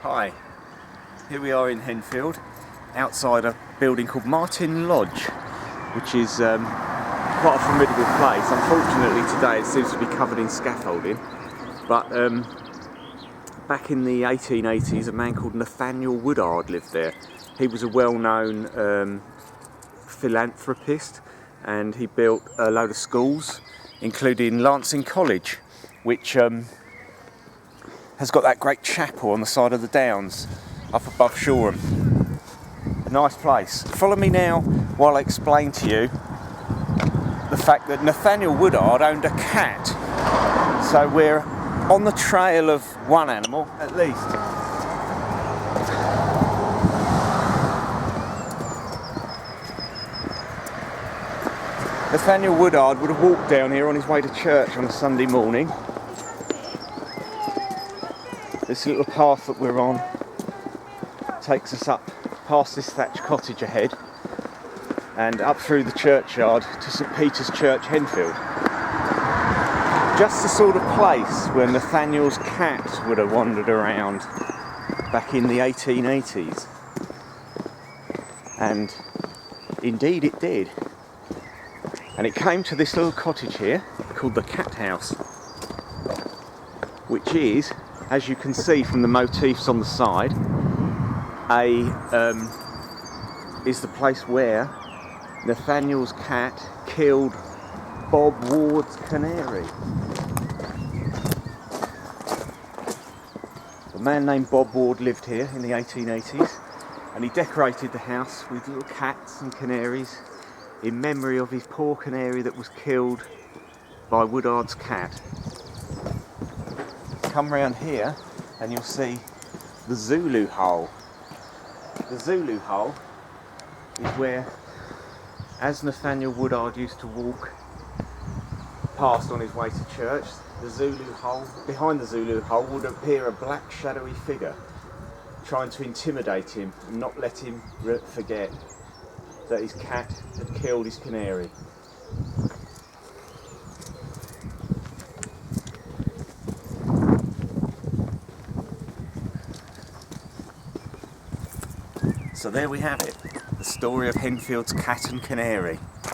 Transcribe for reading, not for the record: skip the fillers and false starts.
Hi, here we are in Henfield, outside a building called Martin Lodge, which is quite a formidable place. Unfortunately today it seems to be covered in scaffolding, but back in the 1880s a man called Nathaniel Woodard lived there. He was a well-known philanthropist, and he built a load of schools, including Lancing College, which has got that great chapel on the side of the downs up above Shoreham. A nice place. Follow me now while I explain to you the fact that Nathaniel Woodard owned a cat. So we're on the trail of one animal at least. Nathaniel Woodard would have walked down here on his way to church on a Sunday morning. This little path that we're on takes us up past this thatched cottage ahead and up through the churchyard to St Peter's Church, Henfield. Just the sort of place where Nathaniel's cat would have wandered around back in the 1880s. And indeed it did. And it came to this little cottage here called the Cat House, which is, as you can see from the motifs on the side, is the place where Nathaniel's cat killed Bob Ward's canary. A man named Bob Ward lived here in the 1880s, and he decorated the house with little cats and canaries in memory of his poor canary that was killed by Woodard's cat. Come round here and you'll see the Zulu hole. The Zulu hole is where, as Nathaniel Woodard used to walk past on his way to church, the Zulu hole, behind the Zulu hole would appear a black shadowy figure trying to intimidate him and not let him forget that his cat had killed his canary. So there we have it, the story of Henfield's Cat and Canary.